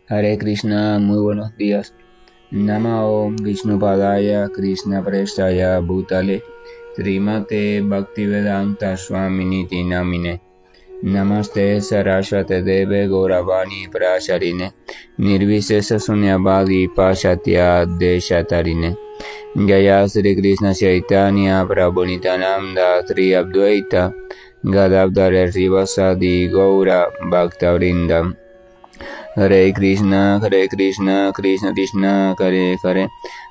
Hare Krishna, muy buenos días. Namao Vishnupadaya Krishna Prestaya Bhutale Srimate Bhaktivedanta Swaminiti Namine Namaste Saraswate Deve Gauravani Pracharine Nirvisesa Sunyavadi Pashatya Deshatarine Jaya Sri Krishna Chaitanya Prabhu Nityananda Sri Advaita Gadadhara Srivasadi Gaura Bhaktavrindam Hare Krishna, Krishna Krishna, Hare Hare,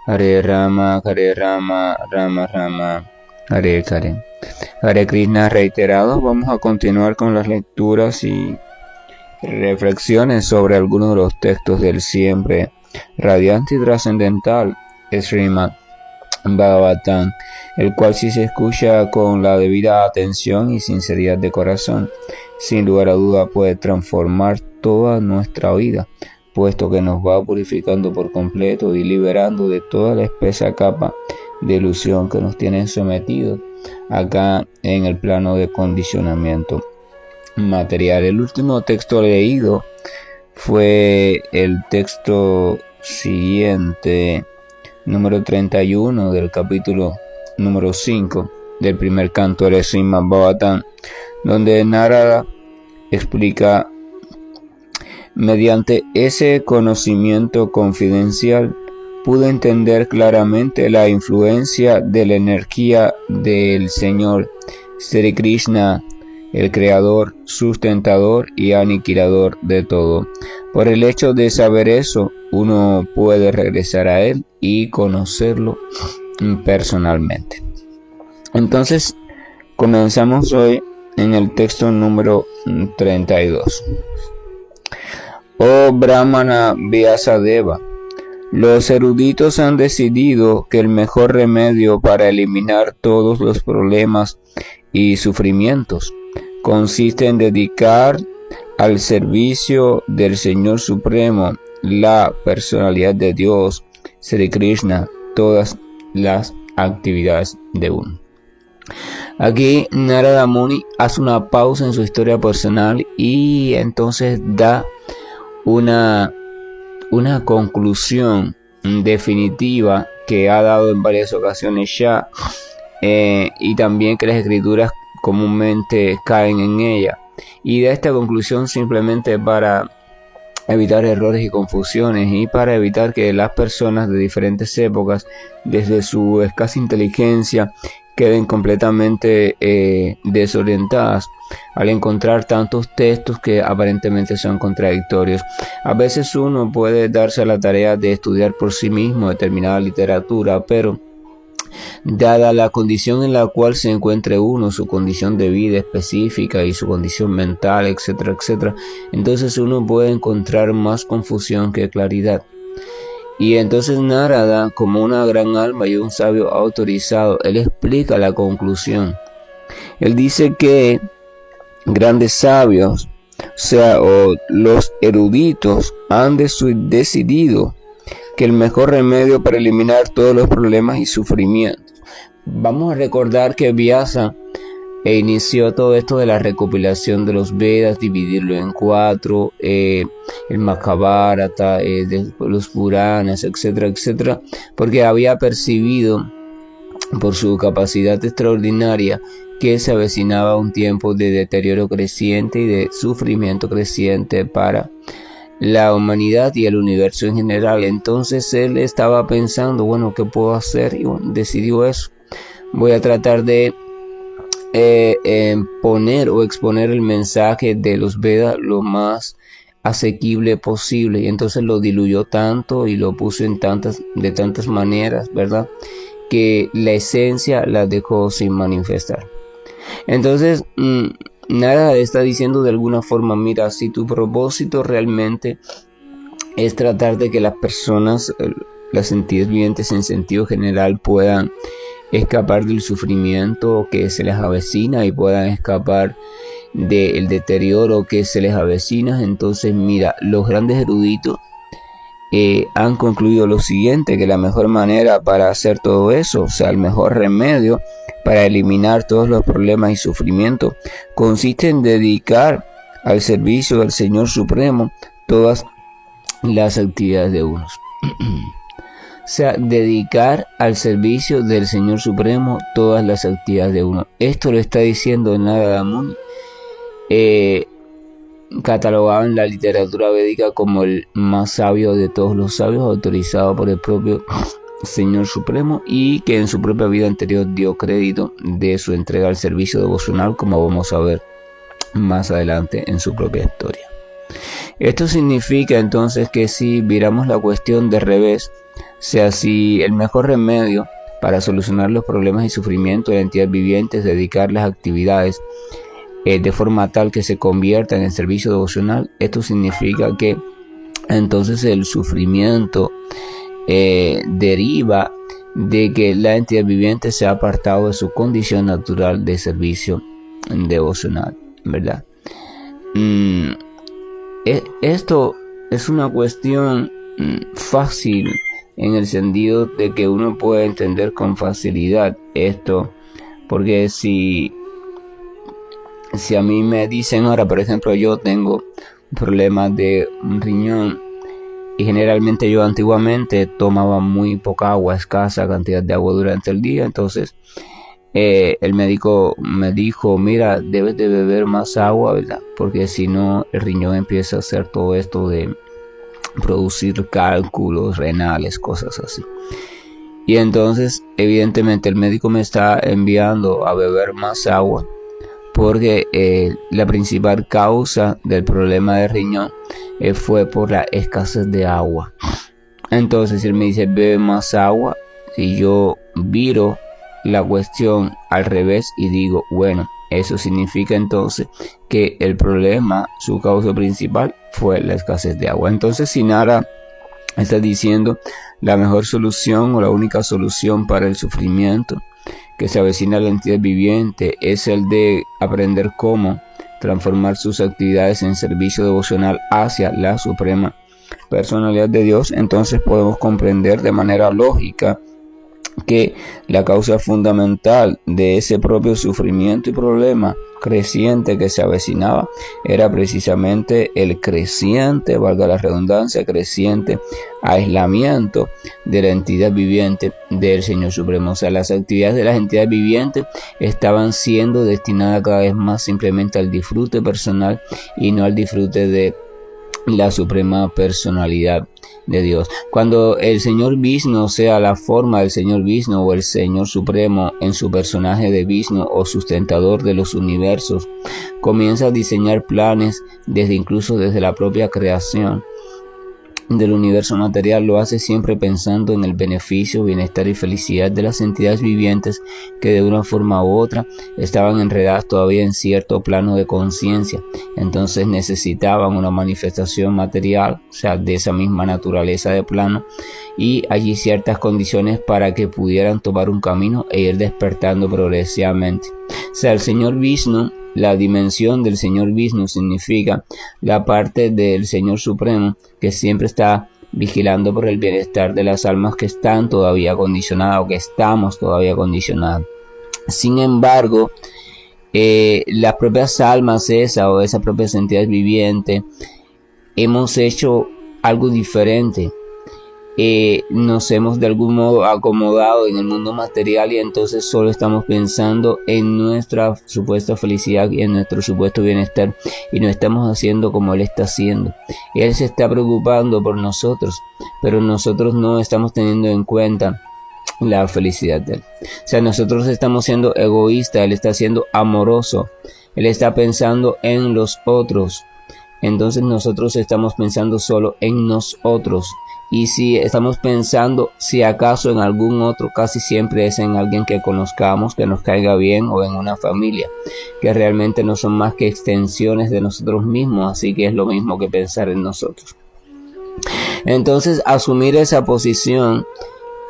Hare Rama, Rama Rama, Hare Hare. Hare Krishna reiterado. Vamos a continuar con las lecturas y reflexiones sobre algunos de los textos del siempre radiante y trascendental Srimad Bhagavatam, el cual, si se escucha con la debida atención y sinceridad de corazón, sin lugar a duda puede transformar toda nuestra vida, puesto que nos va purificando por completo y liberando de toda la espesa capa de ilusión que nos tienen sometidos acá en el plano de condicionamiento material. El último texto leído fue el texto siguiente, número 31 del capítulo número 5 del primer canto del Srimad Bhagavatam, donde Narada explica: mediante ese conocimiento confidencial pude entender claramente la influencia de la energía del Señor Sri Krishna, el creador, sustentador y aniquilador de todo. Por el hecho de saber eso, uno puede regresar a él y conocerlo personalmente. Entonces, comenzamos hoy en el texto número 32. Oh Brahmana Vyasadeva, los eruditos han decidido que el mejor remedio para eliminar todos los problemas y sufrimientos consiste en dedicar al servicio del Señor Supremo, la personalidad de Dios, Sri Krishna, todas las actividades de uno. Aquí Narada Muni hace una pausa en su historia personal y entonces da una conclusión definitiva que ha dado en varias ocasiones ya, y también que las escrituras comúnmente caen en ella, y da esta conclusión simplemente para evitar errores y confusiones y para evitar que las personas de diferentes épocas, desde su escasa inteligencia, queden completamente desorientadas al encontrar tantos textos que aparentemente son contradictorios. A veces uno puede darse a la tarea de estudiar por sí mismo determinada literatura, pero dada la condición en la cual se encuentre uno, su condición de vida específica y su condición mental, etcétera, etcétera, entonces uno puede encontrar más confusión que claridad. Y entonces Narada, como una gran alma y un sabio autorizado, él explica la conclusión. Él dice que grandes sabios, o los eruditos, han decidido que el mejor remedio para eliminar todos los problemas y sufrimientos. Vamos a recordar que Vyasa inició todo esto de la recopilación de los Vedas, dividirlo en 4, el Mahabharata, los Puranas, etcétera, etcétera, porque había percibido por su capacidad extraordinaria que se avecinaba un tiempo de deterioro creciente y de sufrimiento creciente para la humanidad y el universo en general. Entonces él estaba pensando, bueno, ¿qué puedo hacer? Y bueno, decidió eso. Voy a tratar de poner o exponer el mensaje de los Vedas lo más asequible posible, y entonces lo diluyó tanto y lo puso de tantas maneras, ¿verdad?, que la esencia la dejó sin manifestar. Entonces Narada está diciendo de alguna forma: mira, si tu propósito realmente es tratar de que las personas, las entidades vivientes en sentido general, puedan escapar del sufrimiento que se les avecina y puedan escapar del deterioro que se les avecina, entonces mira, los grandes eruditos han concluido lo siguiente: que la mejor manera para hacer todo eso, o sea, el mejor remedio para eliminar todos los problemas y sufrimientos, consiste en dedicar al servicio del Señor Supremo todas las actividades de unos. O sea, dedicar al servicio del Señor Supremo todas las actividades de uno. Esto lo está diciendo Narada Muni, catalogado en la literatura védica como el más sabio de todos los sabios, autorizado por el propio Señor Supremo, y que en su propia vida anterior dio crédito de su entrega al servicio devocional, como vamos a ver más adelante en su propia historia. Esto significa entonces que si miramos la cuestión de revés, o sea, si el mejor remedio para solucionar los problemas y sufrimientos de la entidad viviente es dedicar las actividades de forma tal que se convierta en el servicio devocional, esto significa que entonces el sufrimiento deriva de que la entidad viviente se ha apartado de su condición natural de servicio devocional, ¿verdad? Esto es una cuestión fácil en el sentido de que uno puede entender con facilidad esto, porque si a mí me dicen ahora, por ejemplo, yo tengo problemas de un riñón y generalmente yo antiguamente tomaba muy poca agua, escasa cantidad de agua durante el día, entonces el médico me dijo, mira, debes de beber más agua, ¿verdad? Porque si no el riñón empieza a hacer todo esto de producir cálculos renales, cosas así. Y entonces evidentemente el médico me está enviando a beber más agua, porque la principal causa del problema de riñón fue por la escasez de agua. Entonces él me dice, bebe más agua. Y yo viro la cuestión al revés y digo, bueno, eso significa entonces que el problema, su causa principal fue la escasez de agua. Entonces Sinara está diciendo la mejor solución o la única solución para el sufrimiento que se avecina a la entidad viviente es el de aprender cómo transformar sus actividades en servicio devocional hacia la suprema personalidad de Dios. Entonces podemos comprender de manera lógica que la causa fundamental de ese propio sufrimiento y problema creciente que se avecinaba era precisamente el creciente, valga la redundancia, creciente aislamiento de la entidad viviente del Señor Supremo. O sea, las actividades de las entidades vivientes estaban siendo destinadas cada vez más simplemente al disfrute personal y no al disfrute de la suprema personalidad de Dios. Cuando el Señor Vishnu, o sea, la forma del Señor Vishnu o el Señor Supremo en su personaje de Vishnu o sustentador de los universos, comienza a diseñar planes incluso desde la propia creación del universo material, lo hace siempre pensando en el beneficio, bienestar y felicidad de las entidades vivientes que de una forma u otra estaban enredadas todavía en cierto plano de conciencia. Entonces necesitaban una manifestación material, o sea, de esa misma naturaleza de plano, y allí ciertas condiciones para que pudieran tomar un camino e ir despertando progresivamente. O sea, el Señor Vishnu, la dimensión del Señor Vishnu significa la parte del Señor Supremo que siempre está vigilando por el bienestar de las almas que están todavía condicionadas o que estamos todavía condicionadas. Sin embargo, las propias almas esas propias entidades vivientes hemos hecho algo diferente. Nos hemos de algún modo acomodado en el mundo material y entonces solo estamos pensando en nuestra supuesta felicidad y en nuestro supuesto bienestar y no estamos haciendo como Él está haciendo. Él se está preocupando por nosotros, pero nosotros no estamos teniendo en cuenta la felicidad de Él. O sea, nosotros estamos siendo egoístas, Él está siendo amoroso, Él está pensando en los otros. Entonces nosotros estamos pensando solo en nosotros. Y si estamos pensando, si acaso en algún otro, casi siempre es en alguien que conozcamos, que nos caiga bien, o en una familia, que realmente no son más que extensiones de nosotros mismos, así que es lo mismo que pensar en nosotros. Entonces, asumir esa posición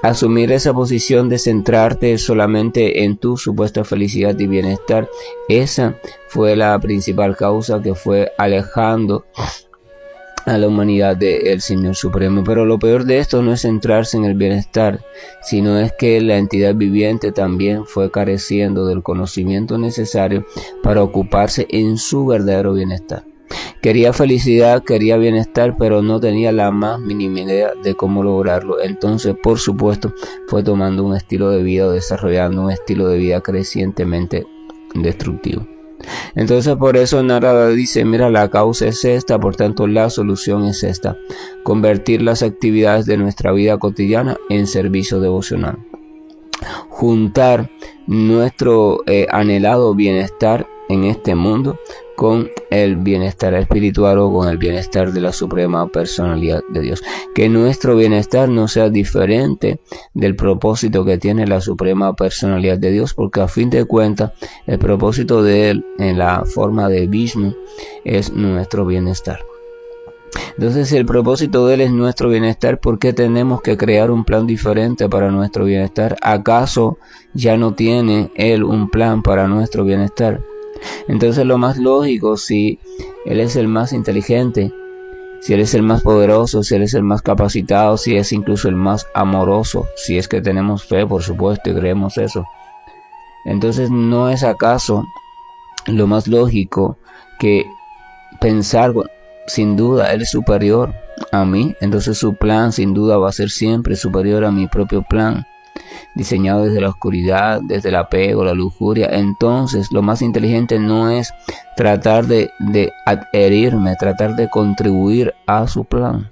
de centrarte solamente en tu supuesta felicidad y bienestar, esa fue la principal causa que fue alejando a la humanidad del Señor Supremo. Pero lo peor de esto no es centrarse en el bienestar, sino es que la entidad viviente también fue careciendo del conocimiento necesario para ocuparse en su verdadero bienestar. Quería felicidad, quería bienestar, pero no tenía la más mínima idea de cómo lograrlo. Entonces, por supuesto, fue tomando un estilo de vida o desarrollando un estilo de vida crecientemente destructivo. Entonces, por eso Narada dice, mira, la causa es esta, por tanto la solución es esta: convertir las actividades de nuestra vida cotidiana en servicio devocional. Juntar nuestro anhelado bienestar en este mundo con el bienestar espiritual o con el bienestar de la suprema personalidad de Dios. Que nuestro bienestar no sea diferente del propósito que tiene la suprema personalidad de Dios, porque a fin de cuentas el propósito de Él en la forma de Vishnu es nuestro bienestar. Entonces, si el propósito de Él es nuestro bienestar, ¿por qué tenemos que crear un plan diferente para nuestro bienestar? ¿Acaso ya no tiene Él un plan para nuestro bienestar? Entonces, lo más lógico, si Él es el más inteligente, si Él es el más poderoso, si Él es el más capacitado, si es incluso el más amoroso, si es que tenemos fe, por supuesto, y creemos eso, entonces, ¿no es acaso lo más lógico que pensar, sin duda, Él es superior a mí? Entonces su plan sin duda va a ser siempre superior a mi propio plan, diseñado desde la oscuridad, desde el apego, la lujuria. Entonces lo más inteligente no es tratar de adherirme, tratar de contribuir a su plan.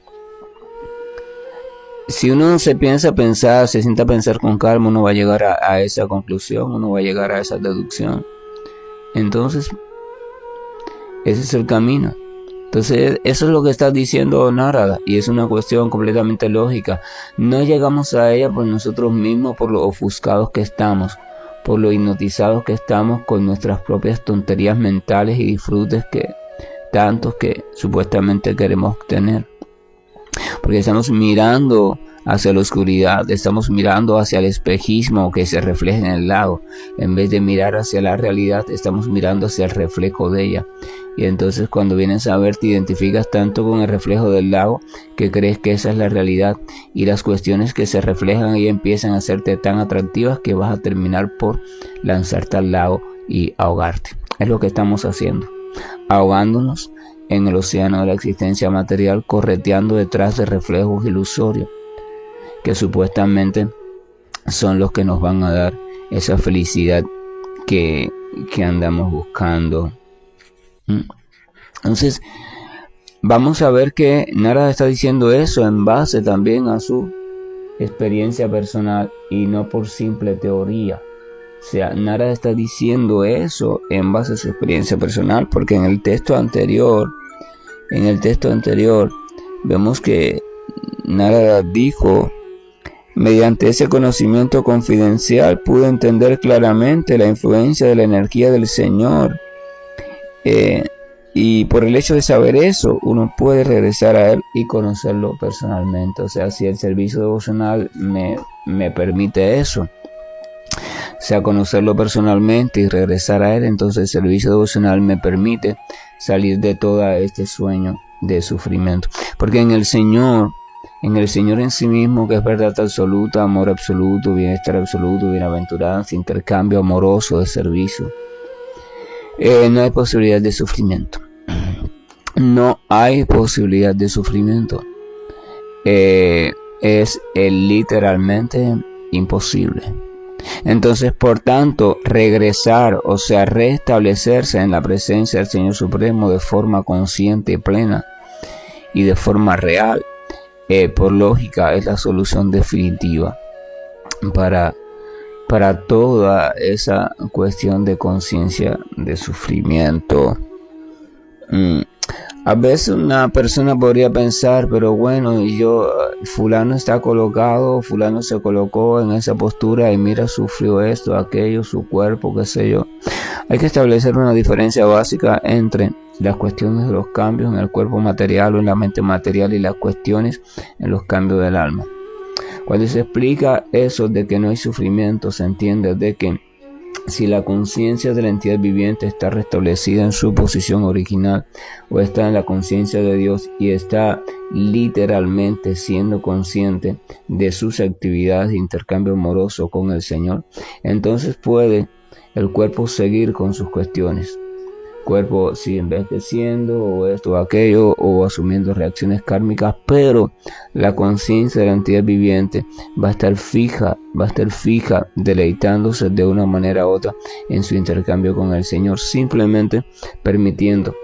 Si uno se sienta a pensar con calma, uno va a llegar a esa conclusión, uno va a llegar a esa deducción. Entonces, ese es el camino. Entonces, eso es lo que está diciendo Narada, y es una cuestión completamente lógica. No llegamos a ella por nosotros mismos, por lo ofuscados que estamos, por lo hipnotizados que estamos con nuestras propias tonterías mentales y disfrutes tantos que supuestamente queremos tener. Porque estamos mirando hacia la oscuridad, estamos mirando hacia el espejismo que se refleja en el lago. En vez de mirar hacia la realidad, estamos mirando hacia el reflejo de ella. Y entonces cuando vienes a ver, te identificas tanto con el reflejo del lago que crees que esa es la realidad, y las cuestiones que se reflejan ahí empiezan a hacerte tan atractivas que vas a terminar por lanzarte al lago y ahogarte. Es lo que estamos haciendo, ahogándonos en el océano de la existencia material, correteando detrás de reflejos ilusorios que supuestamente son los que nos van a dar esa felicidad que andamos buscando. Entonces, vamos a ver que Narada está diciendo eso en base también a su experiencia personal y no por simple teoría. O sea, Narada está diciendo eso en base a su experiencia personal, porque en el texto anterior vemos que Narada dijo: mediante ese conocimiento confidencial pude entender claramente la influencia de la energía del Señor, y por el hecho de saber eso, uno puede regresar a Él y conocerlo personalmente. O sea, si el servicio devocional me permite eso, o sea, conocerlo personalmente y regresar a Él, entonces el servicio devocional me permite salir de todo este sueño de sufrimiento. Porque en el Señor en sí mismo, que es verdad absoluta, amor absoluto, bienestar absoluto, bienaventuranza, intercambio amoroso de servicio, no hay posibilidad de sufrimiento. No hay posibilidad de sufrimiento. Es literalmente imposible. Entonces, por tanto, regresar, o sea, restablecerse en la presencia del Señor Supremo de forma consciente y plena y de forma real, por lógica, es la solución definitiva para toda esa cuestión de conciencia de sufrimiento. A veces una persona podría pensar, pero bueno, fulano está colocado, fulano se colocó en esa postura y mira, sufrió esto, aquello, su cuerpo, qué sé yo. Hay que establecer una diferencia básica entre las cuestiones de los cambios en el cuerpo material o en la mente material y las cuestiones en los cambios del alma. Cuando se explica eso de que no hay sufrimiento, se entiende de que si la conciencia de la entidad viviente está restablecida en su posición original, o está en la conciencia de Dios y está literalmente siendo consciente de sus actividades de intercambio amoroso con el Señor, entonces puede el cuerpo seguir con sus cuestiones cuerpo sigue envejeciendo o esto o aquello o asumiendo reacciones kármicas, pero la conciencia de la entidad viviente va a estar fija, deleitándose de una manera u otra en su intercambio con el Señor, simplemente permitiendo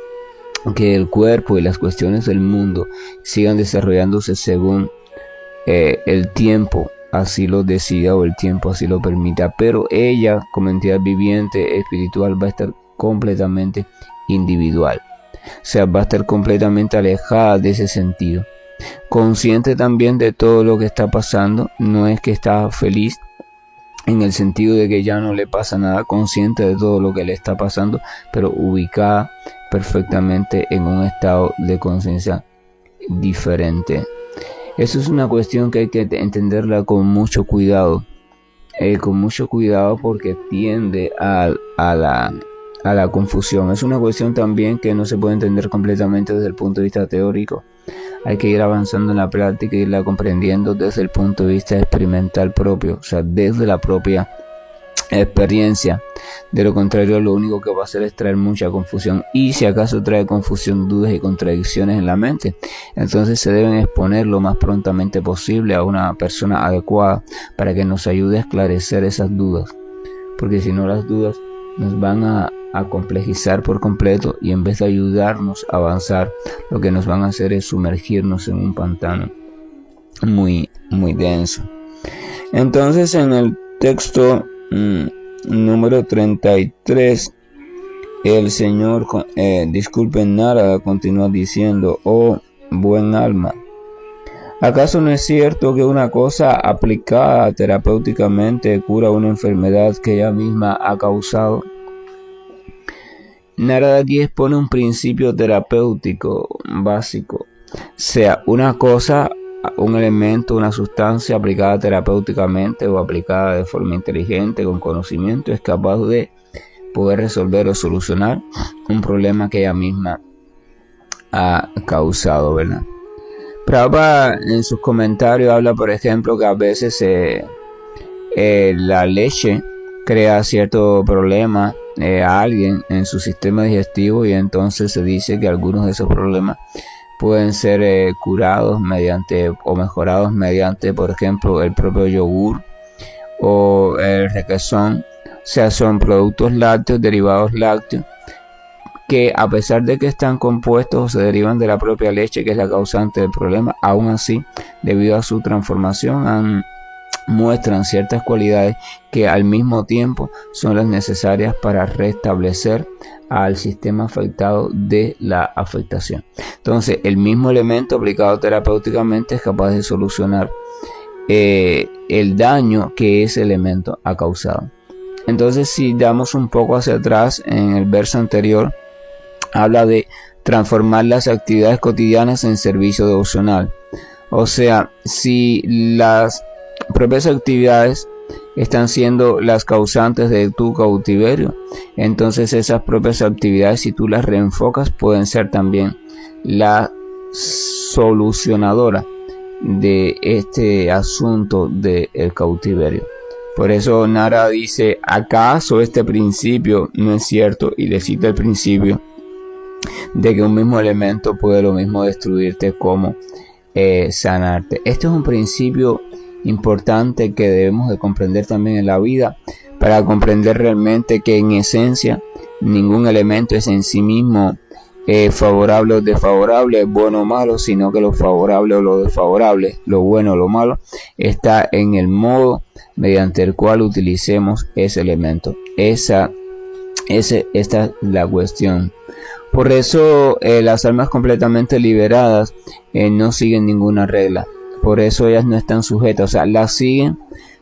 que el cuerpo y las cuestiones del mundo sigan desarrollándose según el tiempo así lo decida o el tiempo así lo permita, pero ella como entidad viviente espiritual va a estar completamente individual, o sea, va a estar completamente alejada de ese sentido, consciente también de todo lo que está pasando. No es que está feliz en el sentido de que ya no le pasa nada, consciente de todo lo que le está pasando, pero ubicada perfectamente en un estado de conciencia diferente. Eso es una cuestión que hay que entenderla con mucho cuidado porque tiende a la confusión. Es una cuestión también que no se puede entender completamente desde el punto de vista teórico. Hay que ir avanzando en la práctica e irla comprendiendo desde el punto de vista experimental propio, o sea, desde la propia experiencia. De lo contrario, lo único que va a hacer es traer mucha confusión, y si acaso trae confusión, dudas y contradicciones en la mente, entonces se deben exponer lo más prontamente posible a una persona adecuada para que nos ayude a esclarecer esas dudas, porque si no, las dudas nos van a complejizar por completo, y en vez de ayudarnos a avanzar, lo que nos van a hacer es sumergirnos en un pantano muy denso. Entonces, en el texto número 33, el Señor, Narada continúa diciendo: oh buen alma, ¿acaso no es cierto que una cosa aplicada terapéuticamente cura una enfermedad que ella misma ha causado? Narada aquí expone un principio terapéutico básico, sea una cosa, un elemento, una sustancia aplicada terapéuticamente o aplicada de forma inteligente, con conocimiento, es capaz de poder resolver o solucionar un problema que ella misma ha causado, ¿verdad? Prabhupada en sus comentarios habla, por ejemplo, que a veces la leche crea cierto problema a alguien en su sistema digestivo, y entonces se dice que algunos de esos problemas pueden ser curados mediante o mejorados mediante, por ejemplo, el propio yogur o el requesón. O sea, son productos lácteos, derivados lácteos, que a pesar de que están compuestos o se derivan de la propia leche, que es la causante del problema, aún así, debido a su transformación, muestran ciertas cualidades que al mismo tiempo son las necesarias para restablecer al sistema afectado de la afectación. Entonces, el mismo elemento aplicado terapéuticamente es capaz de solucionar el daño que ese elemento ha causado. Entonces, si damos un poco hacia atrás, en el verso anterior habla de transformar las actividades cotidianas en servicio devocional. O sea, si las propias actividades están siendo las causantes de tu cautiverio, entonces esas propias actividades, si tú las reenfocas, pueden ser también la solucionadora de este asunto del cautiverio. Por eso Nara dice: ¿acaso este principio no es cierto? Y le cita el principio de que un mismo elemento puede lo mismo destruirte como sanarte. Este es un principio importante que debemos de comprender también en la vida, para comprender realmente que en esencia ningún elemento es en sí mismo favorable o desfavorable, bueno o malo, sino que lo favorable o lo desfavorable, lo bueno o lo malo, está en el modo mediante el cual utilicemos ese elemento. Esta es la cuestión. Por eso las almas completamente liberadas no siguen ninguna regla. Por eso ellas no están sujetas, o sea, las siguen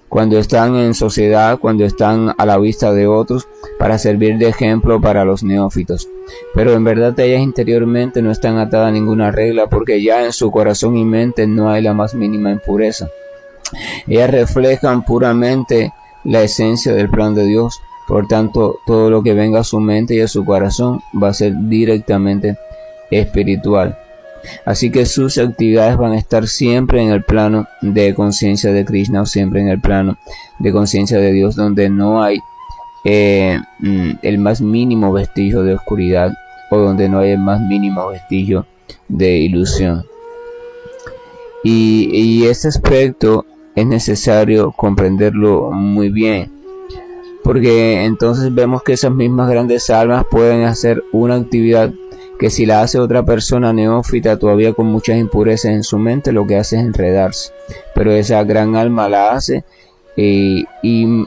cuando están en sociedad, cuando están a la vista de otros, para servir de ejemplo para los neófitos. Pero en verdad ellas interiormente no están atadas a ninguna regla, porque ya en su corazón y mente no hay la más mínima impureza. Ellas reflejan puramente la esencia del plan de Dios. Por tanto, todo lo que venga a su mente y a su corazón va a ser directamente espiritual. Así que sus actividades van a estar siempre en el plano de conciencia de Krishna, o siempre en el plano de conciencia de Dios, donde no hay el más mínimo vestigio de oscuridad, o donde no hay el más mínimo vestigio de ilusión. Y ese aspecto es necesario comprenderlo muy bien, porque entonces vemos que esas mismas grandes almas pueden hacer una actividad que si la hace otra persona neófita todavía con muchas impurezas en su mente, lo que hace es enredarse, pero esa gran alma la hace y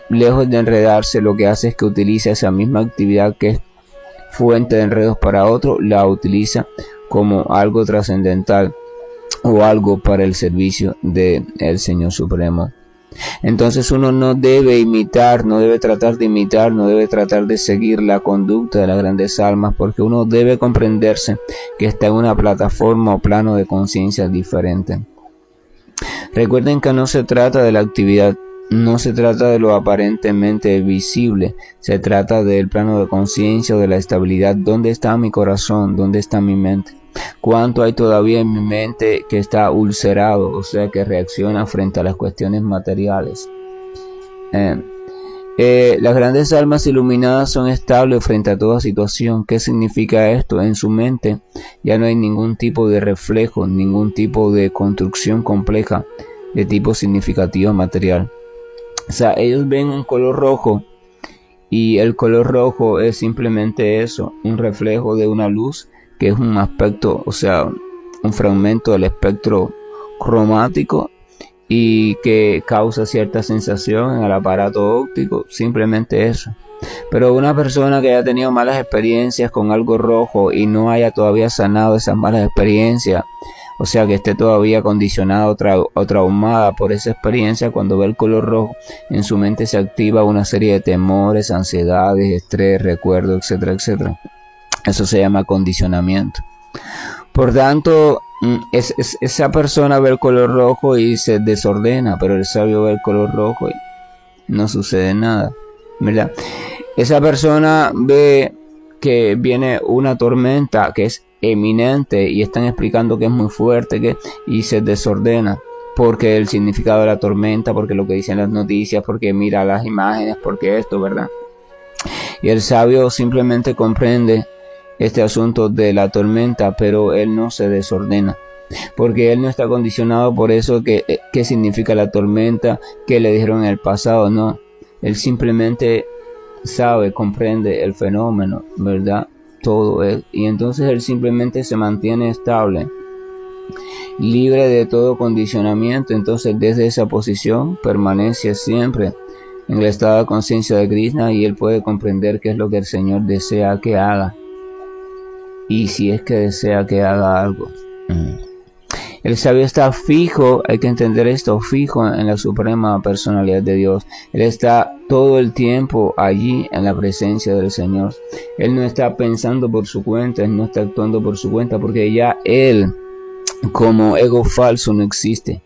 lejos de enredarse, lo que hace es que utiliza esa misma actividad que es fuente de enredos para otro, la utiliza como algo trascendental o algo para el servicio del Señor Supremo. Entonces uno no debe imitar, no debe tratar de imitar, no debe tratar de seguir la conducta de las grandes almas, porque uno debe comprenderse que está en una plataforma o plano de conciencia diferente. Recuerden que no se trata de la actividad, no se trata de lo aparentemente visible, se trata del plano de conciencia o de la estabilidad. ¿Dónde está mi corazón? ¿Dónde está mi mente? ¿Cuánto hay todavía en mi mente que está ulcerado, o sea, que reacciona frente a las cuestiones materiales? Las grandes almas iluminadas son estables frente a toda situación. ¿Qué significa esto? En su mente ya no hay ningún tipo de reflejo, ningún tipo de construcción compleja de tipo significativo material. O sea, ellos ven un color rojo y el color rojo es simplemente eso, un reflejo de una luz que es un aspecto, o sea, un fragmento del espectro cromático y que causa cierta sensación en el aparato óptico, simplemente eso. Pero una persona que haya tenido malas experiencias con algo rojo y no haya todavía sanado esas malas experiencias, o sea, que esté todavía condicionada o traumada por esa experiencia, cuando ve el color rojo, en su mente se activa una serie de temores, ansiedades, estrés, recuerdos, etcétera, etcétera. Eso se llama condicionamiento. Por tanto, esa persona ve el color rojo y se desordena, pero el sabio ve el color rojo y no sucede nada, ¿verdad? Esa persona ve que viene una tormenta que es eminente y están explicando que es muy fuerte y se desordena porque el significado de la tormenta, porque lo que dicen las noticias, porque mira las imágenes, porque esto, ¿verdad? Y el sabio simplemente comprende este asunto de la tormenta, pero él no se desordena, porque él no está condicionado por eso qué significa la tormenta, qué le dijeron en el pasado, no. Él simplemente sabe, comprende el fenómeno, ¿verdad? Todo es, y entonces él simplemente se mantiene estable, libre de todo condicionamiento. Entonces desde esa posición permanece siempre en el estado de conciencia de Krishna y él puede comprender qué es lo que el Señor desea que haga. Y si es que desea que haga algo. El sabio está fijo, hay que entender esto, fijo en la suprema personalidad de Dios. Él está todo el tiempo allí en la presencia del Señor. Él no está pensando por su cuenta, él no está actuando por su cuenta, porque ya él como ego falso no existe.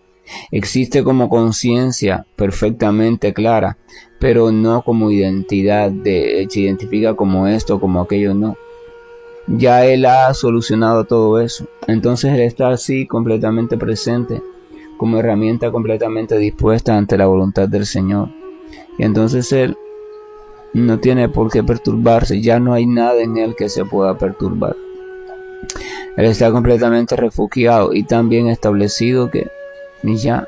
Existe como conciencia perfectamente clara, pero no como identidad, se identifica como esto, como aquello, no. Ya él ha solucionado todo eso. Entonces él está así completamente presente, como herramienta completamente dispuesta ante la voluntad del Señor. Y entonces él no tiene por qué perturbarse, ya no hay nada en él que se pueda perturbar. Él está completamente refugiado y tan bien establecido que ya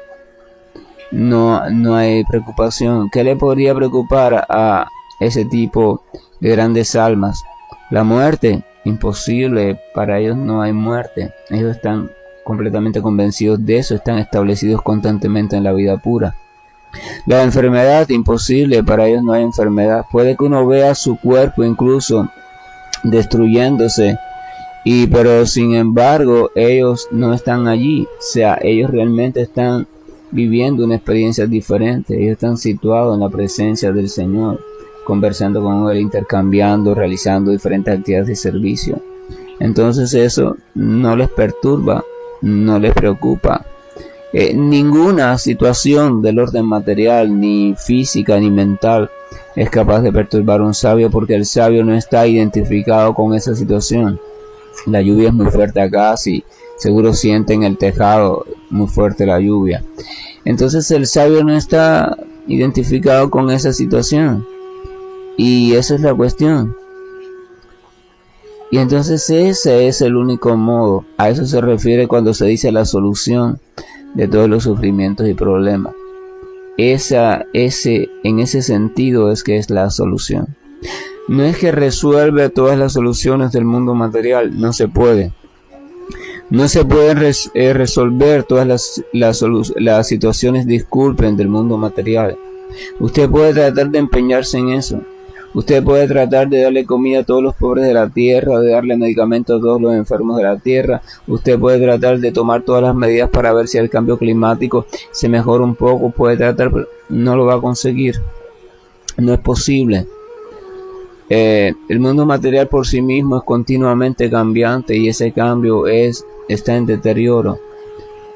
no hay preocupación. ¿Qué le podría preocupar a ese tipo de grandes almas? La muerte. Imposible, para ellos no hay muerte. Ellos están completamente convencidos de eso, están establecidos constantemente en la vida pura. La enfermedad, imposible, para ellos no hay enfermedad. Puede que uno vea su cuerpo incluso destruyéndose, pero sin embargo ellos no están allí. O sea, ellos realmente están viviendo una experiencia diferente. Ellos están situados en la presencia del Señor, conversando con él, intercambiando, realizando diferentes actividades de servicio. Entonces eso no les perturba, no les preocupa. Ninguna situación del orden material, ni física, ni mental, es capaz de perturbar a un sabio, porque el sabio no está identificado con esa situación. La lluvia es muy fuerte acá, sí, seguro sienten el tejado muy fuerte la lluvia. Entonces el sabio no está identificado con esa situación. Y esa es la cuestión. Y entonces ese es el único modo. A eso se refiere cuando se dice la solución de todos los sufrimientos y problemas. En ese sentido es que es la solución. No es que resuelve todas las soluciones del mundo material, no se puede. No se pueden resolver todas las situaciones, disculpen, del mundo material. Usted puede tratar de empeñarse en eso. Usted puede tratar de darle comida a todos los pobres de la tierra, de darle medicamentos a todos los enfermos de la tierra. Usted puede tratar de tomar todas las medidas para ver si el cambio climático se mejora un poco. Puede tratar, pero no lo va a conseguir. No es posible. El mundo material por sí mismo es continuamente cambiante y ese cambio está en deterioro.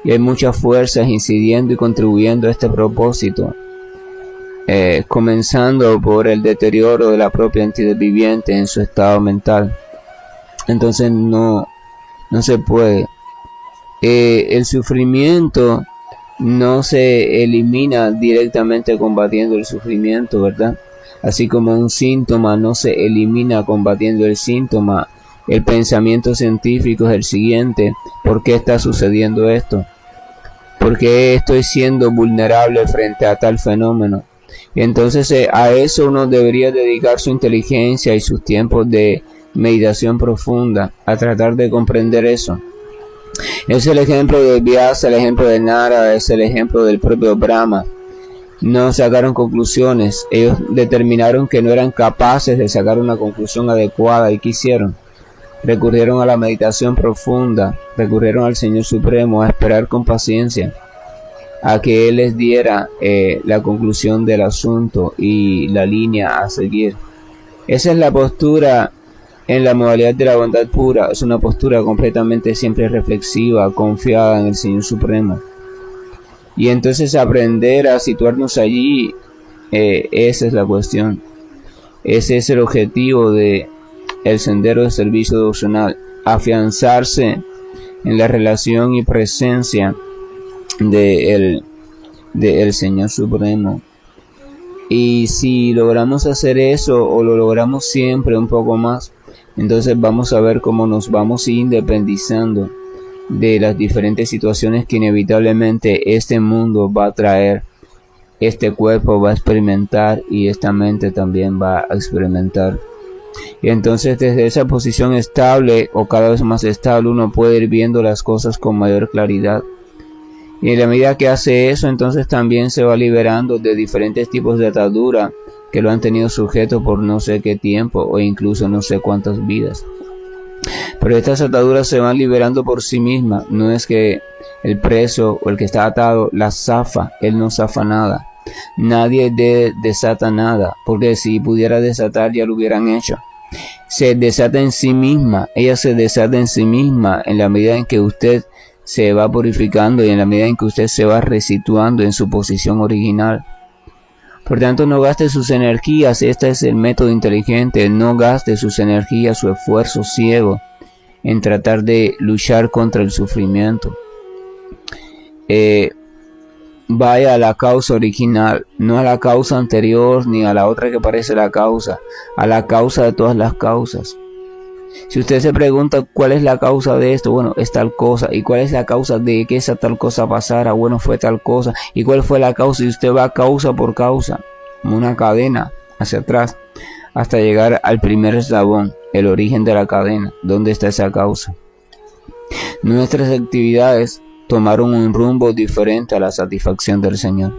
Y hay muchas fuerzas incidiendo y contribuyendo a este propósito. Comenzando por el deterioro de la propia entidad viviente en su estado mental. Entonces no se puede. El sufrimiento no se elimina directamente combatiendo el sufrimiento, ¿verdad? Así como un síntoma no se elimina combatiendo el síntoma. El pensamiento científico es el siguiente: ¿por qué está sucediendo esto? ¿Por qué estoy siendo vulnerable frente a tal fenómeno? Y entonces a eso uno debería dedicar su inteligencia y sus tiempos de meditación profunda, a tratar de comprender eso. Es el ejemplo de Vyasa, el ejemplo de Nara, es el ejemplo del propio Brahma. No sacaron conclusiones, ellos determinaron que no eran capaces de sacar una conclusión adecuada. ¿Y qué hicieron? Recurrieron a la meditación profunda, recurrieron al Señor Supremo, a esperar con paciencia a que Él les diera la conclusión del asunto y la línea a seguir. Esa es la postura en la modalidad de la bondad pura. Es una postura completamente siempre reflexiva, confiada en el Señor Supremo. Y entonces aprender a situarnos allí, esa es la cuestión. Ese es el objetivo de el sendero de servicio devocional, afianzarse en la relación y presencia de el Señor Supremo. Y si logramos hacer eso, o lo logramos siempre un poco más, entonces vamos a ver cómo nos vamos independizando de las diferentes situaciones que inevitablemente este mundo va a traer, este cuerpo va a experimentar y esta mente también va a experimentar. Y entonces desde esa posición estable, o cada vez más estable, uno puede ir viendo las cosas con mayor claridad. Y en la medida que hace eso, entonces también se va liberando de diferentes tipos de atadura que lo han tenido sujeto por no sé qué tiempo, o incluso no sé cuántas vidas. Pero estas ataduras se van liberando por sí mismas. No es que el preso o el que está atado las zafa, él no zafa nada. Nadie desata nada, porque si pudiera desatar ya lo hubieran hecho. Se desata en sí misma, ella se desata en sí misma en la medida en que usted se va purificando y en la medida en que usted se va resituando en su posición original. Por tanto, no gaste sus energías, este es el método inteligente, no gaste sus energías, su esfuerzo ciego en tratar de luchar contra el sufrimiento. Vaya a la causa original, no a la causa anterior ni a la otra que parece la causa, a la causa de todas las causas. Si usted se pregunta cuál es la causa de esto, bueno, es tal cosa. ¿Y cuál es la causa de que esa tal cosa pasara? Bueno, fue tal cosa. ¿Y cuál fue la causa? Y usted va causa por causa, como una cadena hacia atrás, hasta llegar al primer eslabón, el origen de la cadena. ¿Dónde está esa causa? Nuestras actividades tomaron un rumbo diferente a la satisfacción del Señor.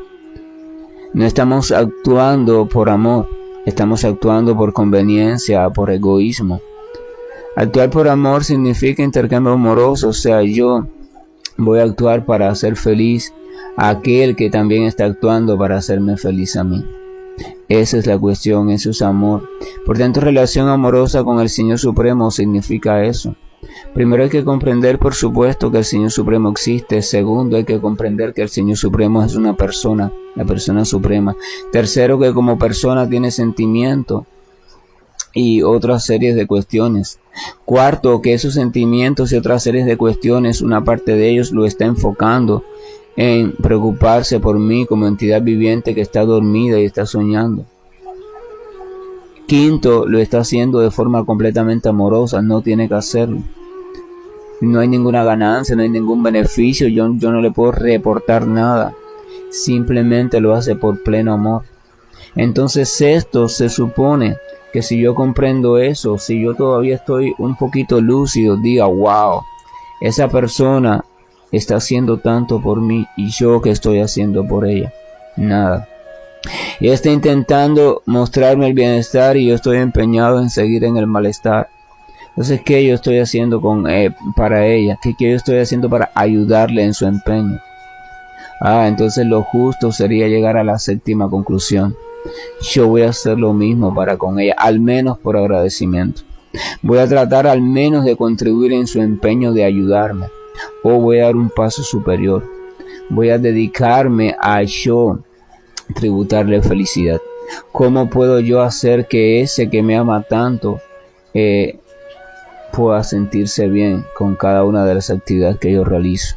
No estamos actuando por amor, estamos actuando por conveniencia, por egoísmo. Actuar por amor significa intercambio amoroso, o sea, yo voy a actuar para hacer feliz a aquel que también está actuando para hacerme feliz a mí. Esa es la cuestión, eso es amor. Por tanto, relación amorosa con el Señor Supremo significa eso. Primero hay que comprender, por supuesto, que el Señor Supremo existe. Segundo, hay que comprender que el Señor Supremo es una persona, la persona suprema. Tercero, que como persona tiene sentimiento y otras series de cuestiones. Cuarto, que esos sentimientos y otras series de cuestiones, una parte de ellos lo está enfocando en preocuparse por mí como entidad viviente que está dormida y está soñando. Quinto, lo está haciendo de forma completamente amorosa, no tiene que hacerlo. No hay ninguna ganancia, no hay ningún beneficio, yo no le puedo reportar nada. Simplemente lo hace por pleno amor. Entonces esto se supone que si yo comprendo eso, si yo todavía estoy un poquito lúcido, diga, wow, esa persona está haciendo tanto por mí y yo que estoy haciendo por ella, nada. Ella está intentando mostrarme el bienestar y yo estoy empeñado en seguir en el malestar. Entonces, ¿qué yo estoy haciendo para ella? ¿Qué yo estoy haciendo para ayudarle en su empeño? Entonces lo justo sería llegar a la séptima conclusión. Yo voy a hacer lo mismo para con ella, al menos por agradecimiento. Voy a tratar al menos de contribuir en su empeño de ayudarme. O voy a dar un paso superior. Voy a dedicarme a yo tributarle felicidad. ¿Cómo puedo yo hacer que ese que me ama tanto pueda sentirse bien con cada una de las actividades que yo realizo?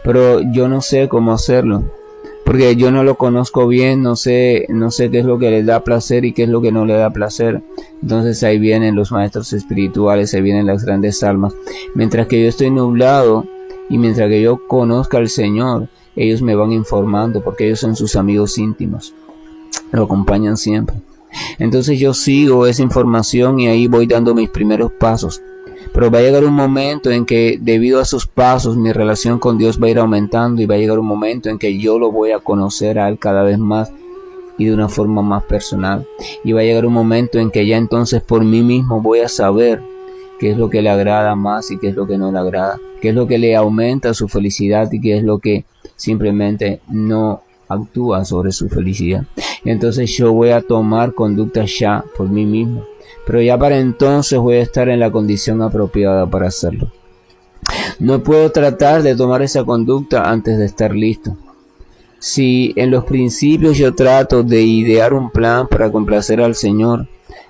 Pero yo no sé cómo hacerlo, porque yo no lo conozco bien, no sé qué es lo que le da placer y qué es lo que no le da placer. Entonces ahí vienen los maestros espirituales, ahí vienen las grandes almas. Mientras que yo estoy nublado y mientras que yo conozca al Señor, ellos me van informando porque ellos son sus amigos íntimos, lo acompañan siempre. Entonces yo sigo esa información y ahí voy dando mis primeros pasos. Pero va a llegar un momento en que debido a esos pasos mi relación con Dios va a ir aumentando y va a llegar un momento en que yo lo voy a conocer a Él cada vez más y de una forma más personal. Y va a llegar un momento en que ya entonces por mí mismo voy a saber qué es lo que le agrada más y qué es lo que no le agrada, qué es lo que le aumenta su felicidad y qué es lo que simplemente no actúa sobre su felicidad. Entonces yo voy a tomar conducta ya por mí mismo. Pero ya para entonces voy a estar en la condición apropiada para hacerlo. No puedo tratar de tomar esa conducta antes de estar listo. Si en los principios yo trato de idear un plan para complacer al Señor,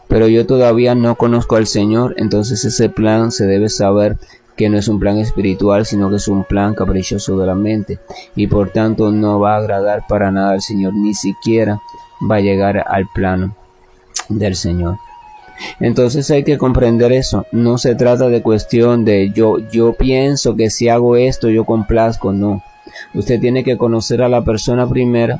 pero yo todavía no conozco al Señor, entonces ese plan se debe saber que no es un plan espiritual, sino que es un plan caprichoso de la mente, y por tanto no va a agradar para nada al Señor, ni siquiera va a llegar al plano del Señor. Entonces hay que comprender eso. No se trata de cuestión de yo pienso que si hago esto yo complazco, no. Usted tiene que conocer a la persona primero,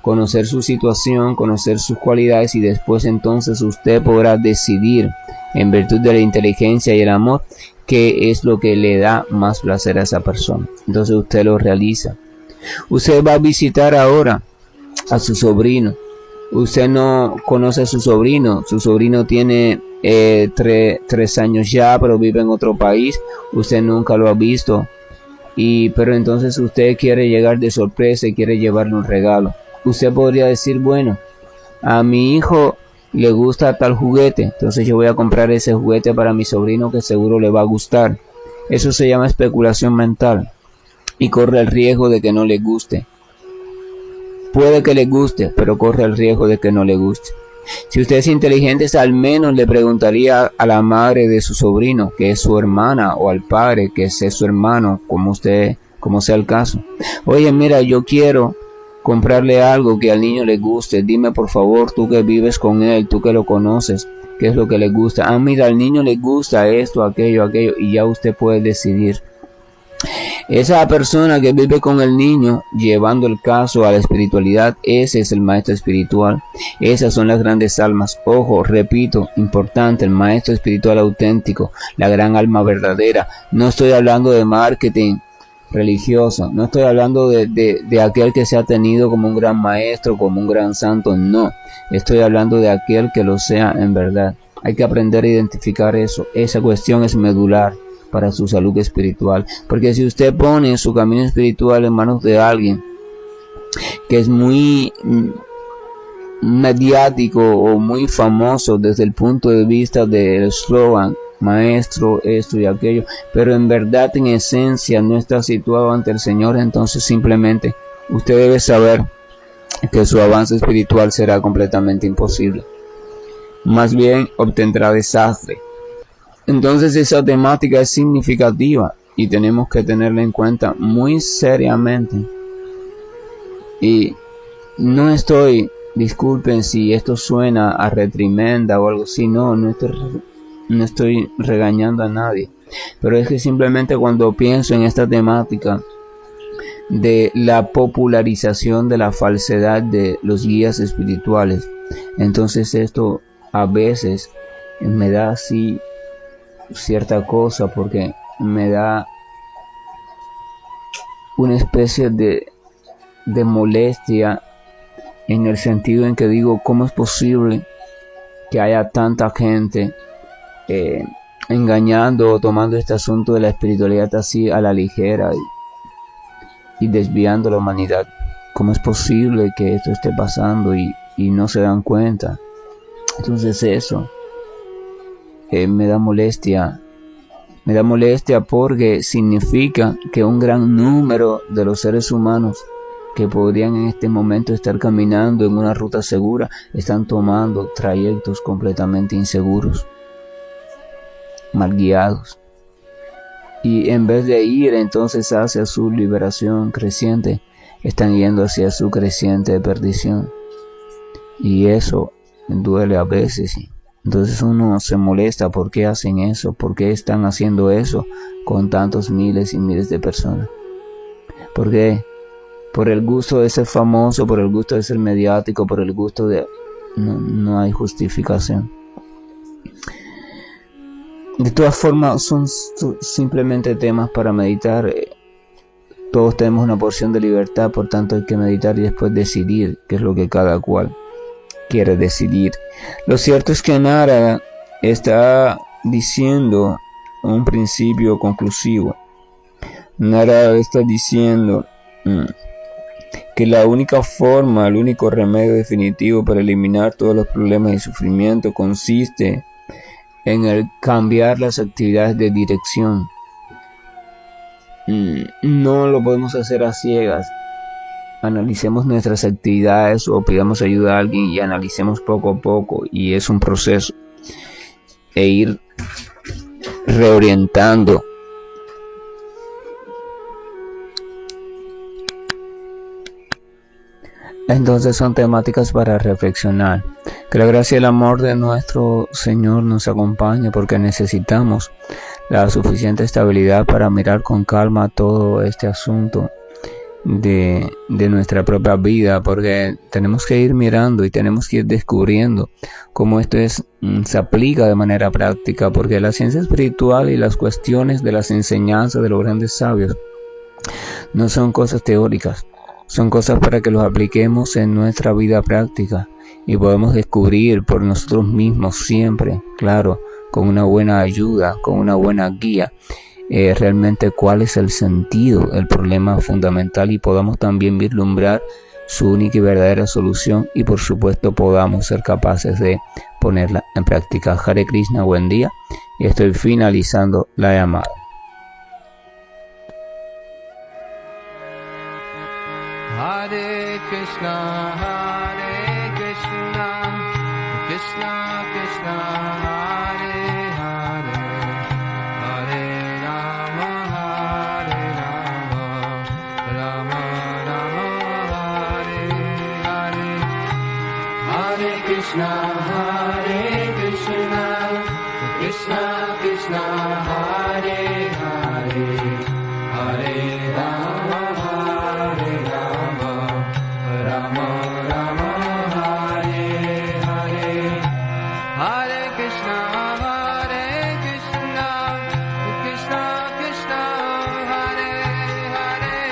conocer su situación, conocer sus cualidades y después entonces usted podrá decidir en virtud de la inteligencia y el amor qué es lo que le da más placer a esa persona. Entonces usted lo realiza. Usted va a visitar ahora a su sobrino. Usted no conoce a su sobrino tiene 3 años ya, pero vive en otro país, usted nunca lo ha visto, pero entonces usted quiere llegar de sorpresa y quiere llevarle un regalo. Usted podría decir, bueno, a mi hijo le gusta tal juguete, entonces yo voy a comprar ese juguete para mi sobrino que seguro le va a gustar. Eso se llama especulación mental y corre el riesgo de que no le guste. Puede que le guste, pero corre el riesgo de que no le guste. Si usted es inteligente, al menos le preguntaría a la madre de su sobrino, que es su hermana, o al padre, que es su hermano, como sea el caso. Oye, mira, yo quiero comprarle algo que al niño le guste. Dime por favor, tú que vives con él, tú que lo conoces, qué es lo que le gusta. Mira, al niño le gusta esto, aquello, y ya usted puede decidir. Esa persona que vive con el niño, llevando el caso a la espiritualidad, ese es el maestro espiritual. Esas son las grandes almas. Ojo, repito, importante, el maestro espiritual auténtico, la gran alma verdadera. No estoy hablando de marketing religioso, no estoy hablando de aquel que se ha tenido como un gran maestro, como un gran santo, no. Estoy hablando de aquel que lo sea en verdad. Hay que aprender a identificar eso. Esa cuestión es medular para su salud espiritual, porque si usted pone su camino espiritual en manos de alguien que es muy mediático o muy famoso desde el punto de vista del eslogan, maestro, esto y aquello, pero en verdad, en esencia, no está situado ante el Señor, entonces simplemente usted debe saber que su avance espiritual será completamente imposible. Más bien obtendrá desastre. Entonces esa temática es significativa y tenemos que tenerla en cuenta muy seriamente. Y no estoy disculpen si esto suena a reprimenda o algo así, no estoy regañando a nadie, pero es que simplemente cuando pienso en esta temática de la popularización de la falsedad de los guías espirituales, entonces esto a veces me da así cierta cosa, porque me da una especie de molestia, en el sentido en que digo, ¿cómo es posible que haya tanta gente engañando o tomando este asunto de la espiritualidad así a la ligera y desviando la humanidad? ¿Cómo es posible que esto esté pasando y no se dan cuenta? Entonces eso me da molestia. Me da molestia porque significa que un gran número de los seres humanos que podrían en este momento estar caminando en una ruta segura están tomando trayectos completamente inseguros, mal guiados. Y en vez de ir entonces hacia su liberación creciente, están yendo hacia su creciente perdición. Y eso duele a veces. Entonces uno se molesta, ¿por qué hacen eso? ¿Por qué están haciendo eso con tantos miles y miles de personas? ¿Por qué? Por el gusto de ser famoso, por el gusto de ser mediático, por el gusto de... No hay justificación. De todas formas, son simplemente temas para meditar. Todos tenemos una porción de libertad, por tanto hay que meditar y después decidir qué es lo que cada cual quiere decidir. Lo cierto es que Narada está diciendo un principio conclusivo. Narada está diciendo que la única forma, el único remedio definitivo para eliminar todos los problemas y sufrimiento consiste en el cambiar las actividades de dirección. No lo podemos hacer a ciegas. Analicemos nuestras actividades o pidamos ayuda a alguien y analicemos poco a poco, y es un proceso, e ir reorientando. Entonces son temáticas para reflexionar. Que la gracia y el amor de nuestro Señor nos acompañe, porque necesitamos la suficiente estabilidad para mirar con calma todo este asunto de nuestra propia vida, porque tenemos que ir mirando y tenemos que ir descubriendo cómo esto se aplica de manera práctica, porque la ciencia espiritual y las cuestiones de las enseñanzas de los grandes sabios no son cosas teóricas, son cosas para que los apliquemos en nuestra vida práctica y podemos descubrir por nosotros mismos siempre, claro, con una buena ayuda, con una buena guía, realmente cuál es el sentido, el problema fundamental, y podamos también vislumbrar su única y verdadera solución, y por supuesto podamos ser capaces de ponerla en práctica. Hare Krishna, buen día, y estoy finalizando la llamada. Hare Krishna, Krishna Krishna, Hare Hare, Hare Rama, Rama Rama, Hare Hare. Hare Krishna, Krishna Krishna, Hare Hare, Hare Rama, Rama Rama, Hare Hare. Hare Krishna, Krishna Krishna, Hare Hare,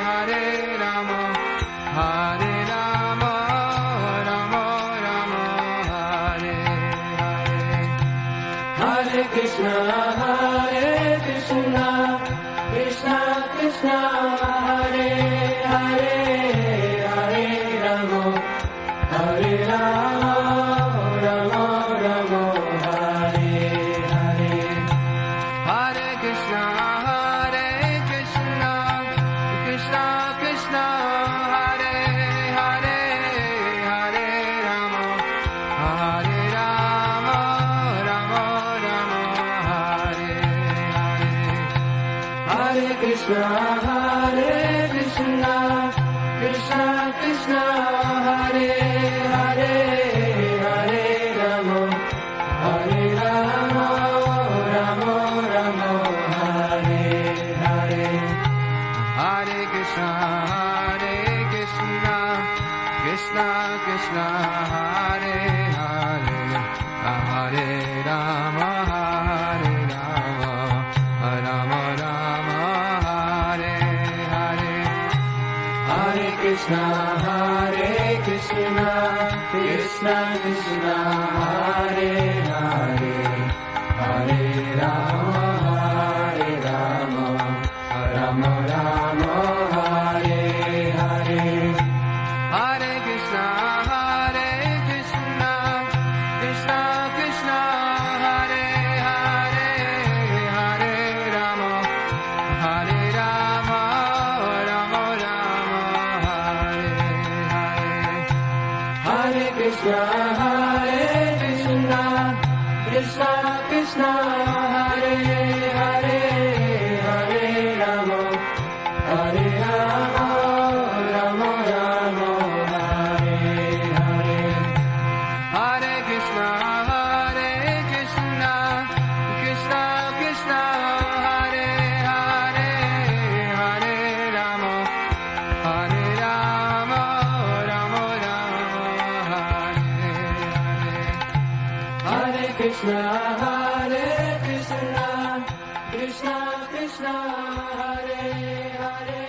Hare Rama, Rama Rama, Hare Hare. Hare Krishna, Krishna Krishna, Hare Hare, Hare Rama, Rama Rama, Hare Hare. Hare Krishna, Krishna Krishna, Hare Hare, Hare Rama, Rama Rama, Hare Hare Krishna, Krishna Krishna, Hare Hare, Hare Rama, Hare Rama, Rama Rama, Hare Hare. Hare Krishna, Krishna Krishna, Hare Hare, Hare Rama, Hare Rama, Rama Rama, Hare Hare. Hare Krishna, Krishna Krishna, Hare Hare, Hare Rama, Hare Rama, Rama Rama, Hare Hare. Hare Krishna, Krishna Krishna, Hare Hare, Hare Rama, Hare Rama, Rama Rama, Hare Hare. Hare Krishna, Krishna Krishna, Hare Hare, Hare Rama, Hare Rama, Rama Rama, Hare Hare. Hare Krishna, Krishna Krishna, Hare Hare.